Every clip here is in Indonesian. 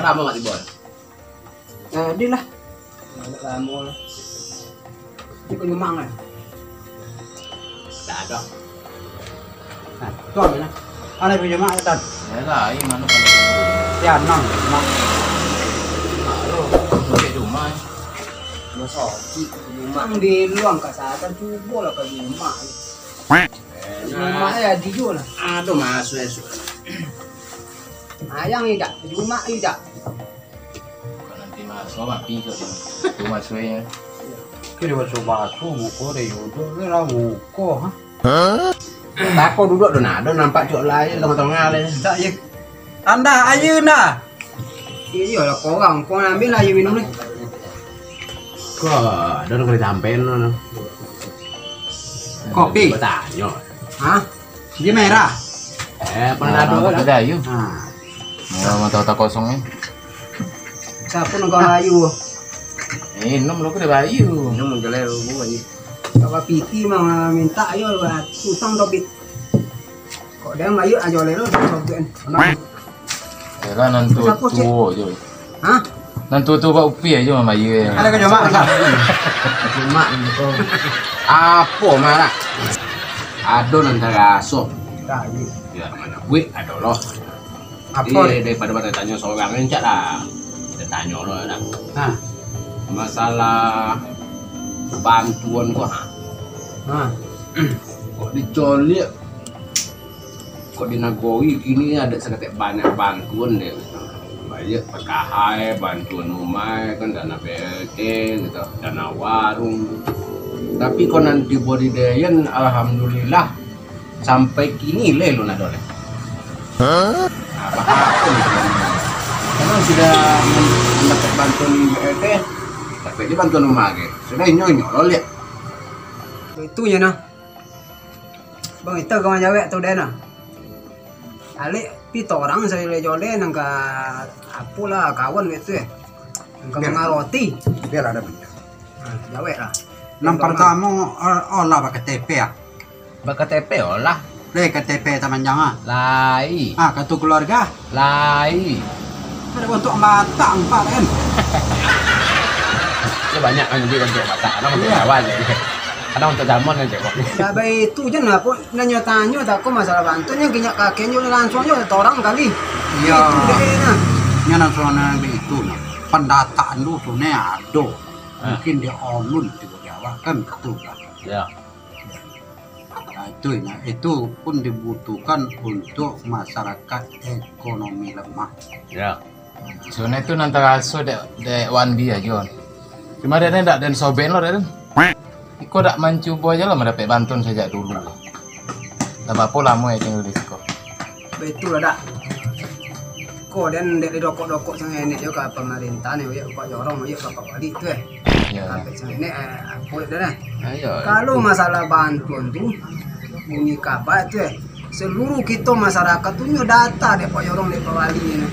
Lama mak dibon. Di lah. Ada lama lah. Ini punya mang lah. Tak ada. Nah, tuan mana? Ana punya mang tan. Ya lah, ini mana kan. Ya nang mak. Halo, boleh rumah. Masa mang di luang kasatan cuba lah ke rumah. Rumah ya di jual lah. Aduh masuk esok. Ayang tidak, rumah tidak. Nanti masuk mak pinjau dia. Rumah suenya. Kira masuk batu muka deh yudo, kira muka ha. Tako duduk tu nak, ada nampak cok lain tengah-tengah le. Tak ya. Anda ayu na. Iya lah korang ambil lah ayu minum ni. Kok ada nak kena sampein lo. Kopi. Bertanya. Hah? Dia merah. Pernah ada ada ayu. Ha. Mau mata otak kosong ni. Siapa nak kau ayu? Minum lo kena bayu. Minum gelai lo aja. Kalau piti mah minta ayo tutang dobit. Kok dia ayu aja le lo sogen. Yalah nantu tu je. Hah? Nantu tu buat upi aja mama ye. Ada ke jemaah kan? Cuma itu. Apa marah? Ado nanti rasuk. Tak ye. Ya mana duit ada loh. Apa daripada pada tanya seorang encak lah. Dia tanya lo dah. Nah. Masalah bantuan kok Ha. kok dicolik kok dinagoi kini ada seketik banyak bantuan deh banyak PKH bantuan rumah kan dana BLT gitu dana warung tapi kok nanti bodidayan alhamdulillah sampai kini lo nak dole apa karena sudah mendapat bantuan BLT tapi dia bantuan rumah ke sudah nyonyo lo lihat Itu ya nah. Bang itu kawan jawab tu dah nah. Alik pito orang saya le jole nang ka apalah kawan gitu ya. Nang ka mga roti. Biar ada benda. Jawab lah. Nang pertama olah pakai KTP ya. KTP olah Le KTP Taman Janga. lai Kartu keluarga. lai Ada untuk batang Pak kan. itu banyak kan jadi untuk mata karena untuk kawan ya karena untuk jamon kan cek Dah baik itu je nah pun nanya tanya tak ko masalah bantuan yang kinyak kakeknya langsung aja orang kali. Iya. Itu deh nah. Yang nasional itu nah. Pendataan lu tuh ada. Mungkin dia online juga Jawa kan gitu kan. ya Nah, itu pun dibutuhkan untuk masyarakat ekonomi lemah. ya soalnya itu nanti raso dek wandi aja cuma dia ndak dan soben lo dan Iko dak mencoba aja lah mendapat bantuan sejak dulu tak apa lama ya tinggal di siko Betul lah dak. Ko dan dek dokok-dokok sang enek juga pemerintah ni ya Pak Jorong ya Pak Wali tu ya Sampai sang enek apa dah nah. ayo Kalau masalah bantuan tu bunyi kabar tu seluruh kita masyarakat tu nyo data dek Pak Jorong dek Pak Wali ni.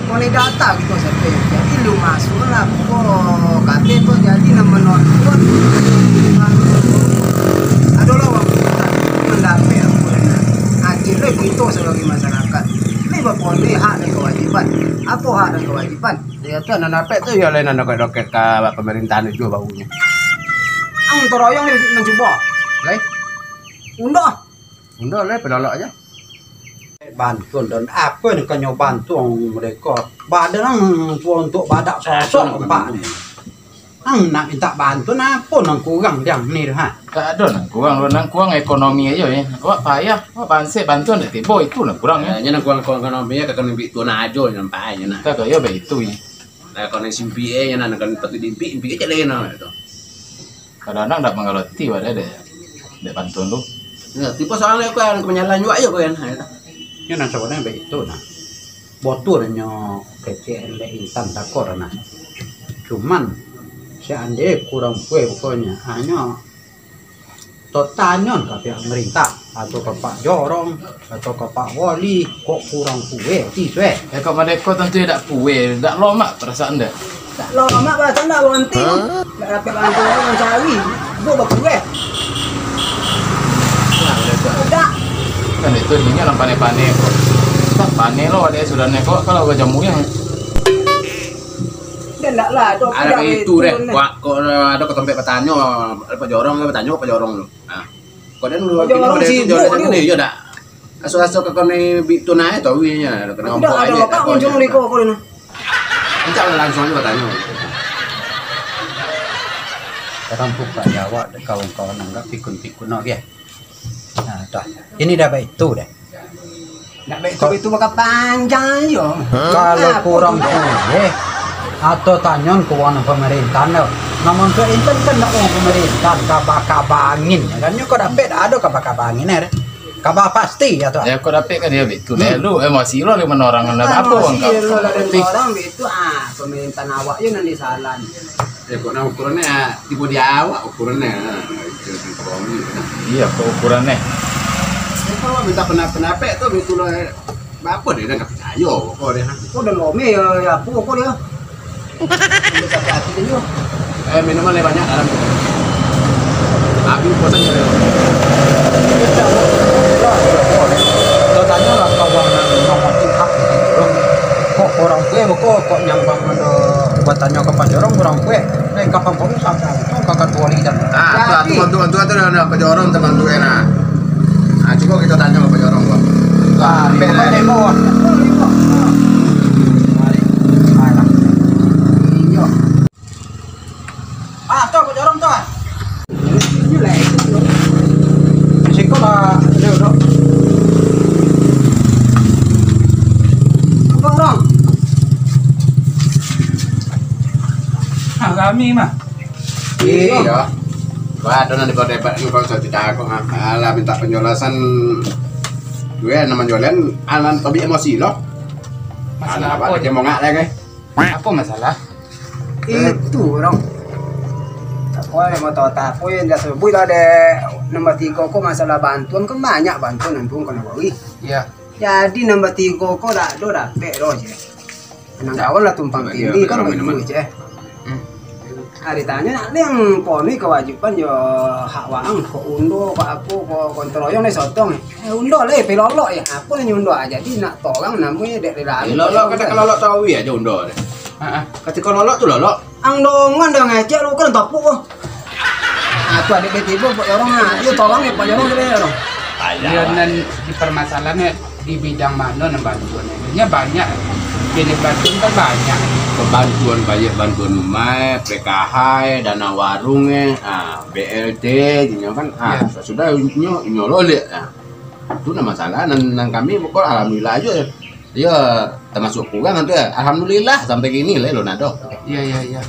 Kau ni data gitu sampai jadi lu masuk lah kok kate tu jadi nak menonton ada lah waktu kita mendapat apa akhirnya kita sebagai masyarakat ni berapa ni hak dan kewajiban apa hak dan kewajiban ya tu anak napek tu ya lain anak doket ke pemerintahan itu baunya ang toroyong ni mencuba lai undah lai pelolok aja Bantuan dan apa yang kau bantuan mereka? Badan untuk badak sosok Pak ni. Nak minta bantuan apa nang kurang yang ni ha? tak ada nang kurang ekonomi aja ya awak payah awak banse bantuan dak tibo itu nak kurang ya Nya kurang ekonomi ka kan bi tuan ajo yang nampak nya tak ya be itu ya nah kalau simpi nya nak kan patu dimpi ke celena itu kadang-kadang dak mengerti wadah dek bantuan lu ya tipe soalnya kan penyalaan juga aja kan Yang nak sebenarnya begitu nah. Boturnya kecil intan takor nah. Cuman seandainya kurang kue pokoknya hanya totalnya ke pihak pemerintah atau ke Pak Jorong atau ke Pak Wali kok kurang kue tiswe. ya kau mereka tentu tidak kue tidak lomak perasaan dah tak lama bahasa tak berhenti tak dapat bantuan mencari gua berkueh udah kan itu ininya orang pane-pane kok tak pane lo ada sudah neko kalau gak jamu yang Dia enggak lah, Ada itu deh. Kok ada ketompe petanya, Pak Jorong lu. Nah. Kok dia dulu ini ya dak. Aso-aso ke kene bitu nae to wi nya. Kena ompok aja. Ada Pak kunjung liko kok ini. Encak langsung aja petanya. Orang buka Jawa kawan-kawan enggak pikun-pikun ya. Nah, dah. Ini dah baik itu deh. Nggak baik itu bakal panjang yo. Kalau kurang boleh atau tanyon ke wana pemerintah namun pemerintah kan nak pemerintah kabak-kabangin ya kan kau dapat ada kabak-kabangin ya kabak pasti ya tuh ya kau dapat kan ya betul lu emosi lo lima orang ada apa orang itu pemerintah awak yo nanti salah ya kok nah ukurannya tipe di awak ukurannya iya kok ukurannya kalau minta pendapat tuh betul lah apa dia nggak percaya kok dia udah lome ya apa kok dia hati-hati dia minuman lebih banyak dalam api bosan ya lo tanya lah kawan nomor hak kok orang kue kok nyambang ada buatannya kapan orang kue kapan kau sampai itu kakak tua lidah tuh ada Pak Jorong teman tuh enak coba kita tanya ke Pak Jorong kok beda demo tuh Pak Jorong tuh ini lah itu singkong lah leo dong orang kami mah iya wah ada nanti berdebat ini kalau saya tidak aku ala minta penjelasan gue nama jualan alan tapi emosi loh masalah apa dia mau ngak lagi apa masalah itu orang aku mau tahu tahu yang dia sebut ada nomor 3 kok masalah bantuan kan banyak bantuan nantung kena bagi iya jadi nomor 3 kok dak do dapet roh je nang kawan lah tumpang tindih kan begitu je hari tanya ada yang poni kewajiban yo hak waang kok undo kok aku kok kontroyong nih sotong undo le pelolok ya apa yang undo aja jadi nak tolong namanya dek lalu lolok kata lolok tahu ya aja undo deh ketika lolok tuh lolok ang dongan dah ngecek lu kan topuk kok aku ada tiba pak orang itu tolong ya pak orang gede orang iya dan di permasalahannya di bidang mana bantuannya banyak jenis bantuan kan banyak bantuan rumah, PKH, dana warungnya, BLT, gitu kan, sudah nyolol ya, itu nama masalah, dan kami pokok alhamdulillah aja, ya termasuk kurang nanti, alhamdulillah sampai gini lah lo nado. Iya.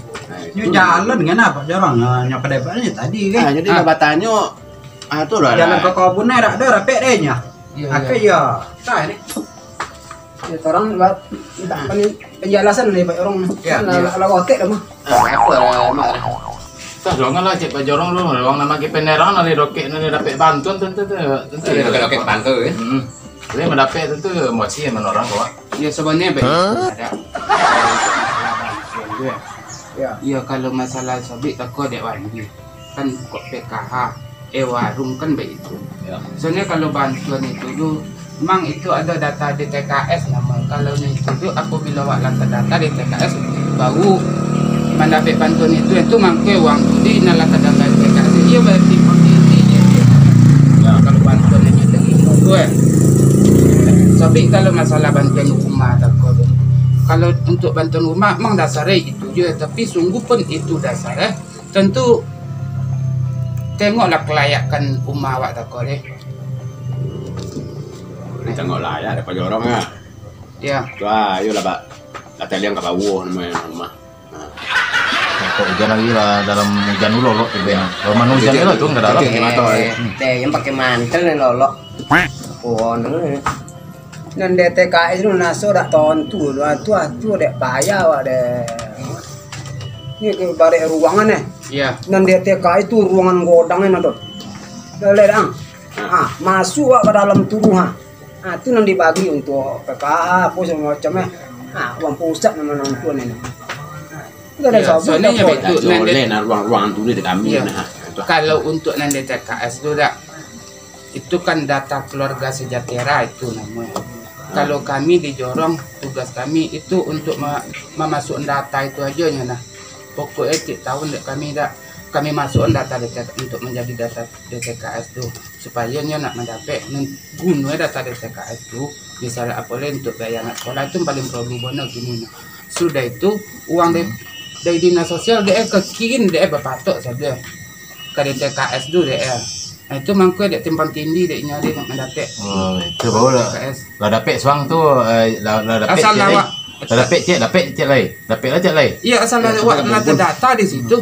Ini jalan dengan apa jorong nyapa depannya tadi kan? Jadi jabatannya, tuh lah. Jalan ke kebunnya ada rapet deh nya. Apa ya? Tah ini. ya orang buat penjelasan nih pak orang ala otek dah mah Tah jangan lah cek Pak Jorong lu, ruang nama ke penerangan nari roket nari dapat bantuan tentu roket bantu ya. Ini mendapat tentu emosi yang orang kok. Ya sebenarnya ada ya kalau masalah sobik takut dek wandi kan kok PKH warung kan begitu soalnya kalau bantuan itu tuh memang itu ada data di TKS nama kalau itu tuh apabila walang data di TKS baru mendapat bantuan itu mangke uang di nalata data di TKS iya berarti posisi ya kalau bantuan itu gue sobik kalau masalah bantuan rumah takut kalau untuk bantuan rumah memang dasarnya itu juga tapi sungguh pun itu dasarnya tentu tengoklah kelayakan rumah awak tak boleh tengok layak ada Pak Jorong ya wah ayo lah Pak kata liang ke bawah namanya rumah kok hujan lagi lah dalam hujan dulu loh kalau mana hujan itu tuh nggak dalam teh yang pakai mantel nih lolok oh nan DTKS itu naso dak tontu atu dek bayar wak dek ini ke balik ruangan iya nan DTKS itu ruangan godangnya nadot lele dang masuk wak ke dalam tubuh itu nan dibagi untuk PKH apa semua macamnya uang pusat nama nonton ini soalnya ya betul ruangan tulis di kami kalau untuk nan DTKS itu dak itu kan data keluarga sejahtera itu namanya Kalau kami di Jorong, tugas kami itu untuk memasukkan data itu aja ya nah. Pokoknya tiap tahun kami masukkan data untuk menjadi data DTKS itu supaya nya nak mendapat guna data DTKS itu misalnya apa untuk biaya anak sekolah itu paling perlu benar gini nah. Sudah itu uang dari dinas sosial dia kekin dia berpatok saja ke DTKS dulu dia. Nah itu mangkuk dia timpang tindi dia nyari nak mendapat. Oh, itu baru lah dapat suang tu lah dapat. Asal lawak. Dapat cek lain. Dapat lah cek lain. Iya asal lawak data di situ.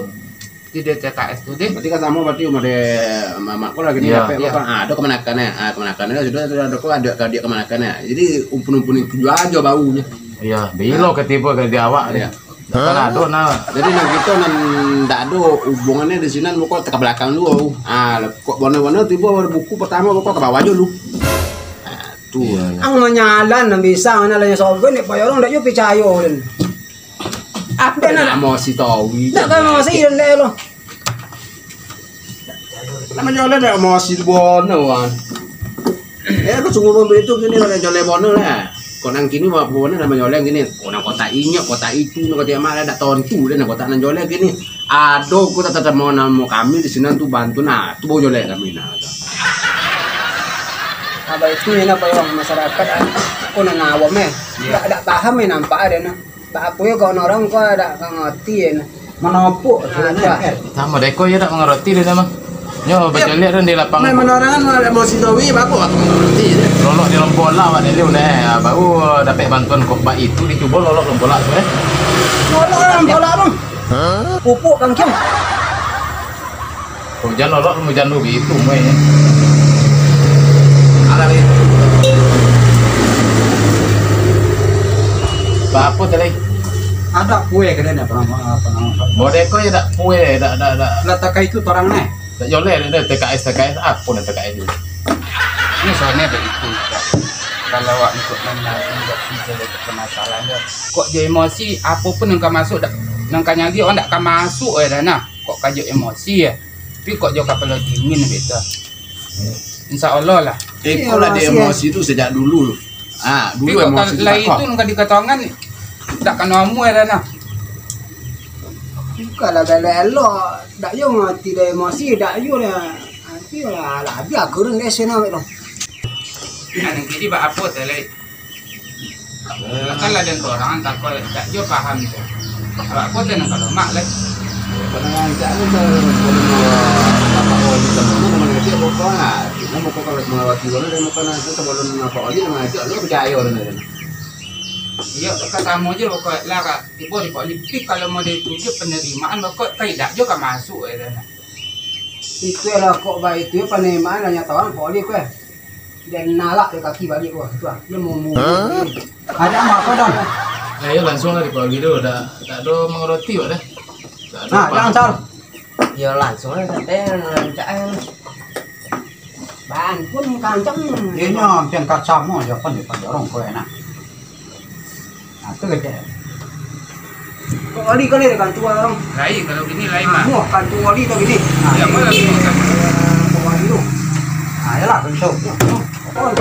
Di DTKS itu deh. Berarti kan sama berarti ada mamak kau lagi ni Iya. dapat apa? Ada kemenakannya, kemenakannya sudah ada kau ada dia kemenakannya. Jadi umpun-umpun itu aja baunya. Iya, bilo ketipu ke dia awak dia. Kan ada nah. Jadi nak kita nan tak ada hubungannya di sini kau ke belakang dulu. Kok warna-warna tiba buku pertama kau ke bawah aja lu. Tu. Ang manyalan nang bisa ana lang sa oven pa yorong dak yo picayo din. Apa nak mau si tawi? Dak ka mo si din le lo. Namanya ada mau si bono wan. Aku sungguh membeli itu gini lah jole bono lah. Konang kini mau bono namanya jole gini. Konang kota ini, kota itu, kota yang mana ada tahun tu dan kota nan jole gini. Aduh, kita tetap mau namo kami di sini tu bantu nah, tu bawa jole kami nah. Aba itu na pa yung masyarakat ko na nawam eh. Dak paham eh nampak ada na. Ba apo yo kau orang ko dak ngerti na. Menopo Sama deko ya tak mengerti dia sama. Nyo baca lihat dan di lapangan. Menerangan mau si tawi aku ngerti. Lolok di lombola awak dia udah baru dapat bantuan kokba itu dicoba lolok lombola tu Orang bola bang. Pupuk kang kim. Hujan lolok hujan lu itu meh. Apa tadi? ada kue kena ada pernah Modeko ya tak kue, tak. letak itu orang nih. Tak joleh ada TKS apa dah TKS itu. Ini soalnya begitu. Kalau awak untuk menangani bisa ada permasalahannya. Kok dia emosi, apapun yang kau masuk, nang kanya dia orang tak kau masuk nah. Kok kajuk emosi ya. Tapi kok jauh kapal dingin begitu. Insya Allah lah. Kau lah dia emosi itu sejak dulu. Tapi Dulu kok emosi kalau itu nang dikatongan, tak kena amu nah. Kalau galelo dak yo ngerti dah emosi dak yo lah. Nanti lah biar kurang deh sini lo. Yang kiri apa tadi? Kan lah dan orang tak kau tak jo paham tu. Apa tu nak kalau mak lah. Penangan jangan apa oli temen temen kecil pokoknya. Kita pokok kalau melewati bola dan makan itu sebelum apa oli nama itu lu percaya orang ni. Iya, katamu aja pokok lah kak. Ibu di politik kalau mau ditunjuk penerimaan pokok tidak jo kan masuk nah. Itu lah kok baik itu penerimaan hanya tahu poli kue. Dan nalak di kaki balik gua tu dia mau Ada apa dah? Nah, ya langsung lah di pagi tu dah tak ada mengerti dah. Nah, jangan car. Giờ langsung aja teh lancang. Ban pun kancang. Dia nya pian kacang mo je pan di orang kue nah. Nah, tu kerja. Kok oli kali kan tua orang. Lain kalau gini lain mah. Mau kan tua oli tu gini. Ya mau lagi Kok oli tu. Nah, yalah bentuk. Oh,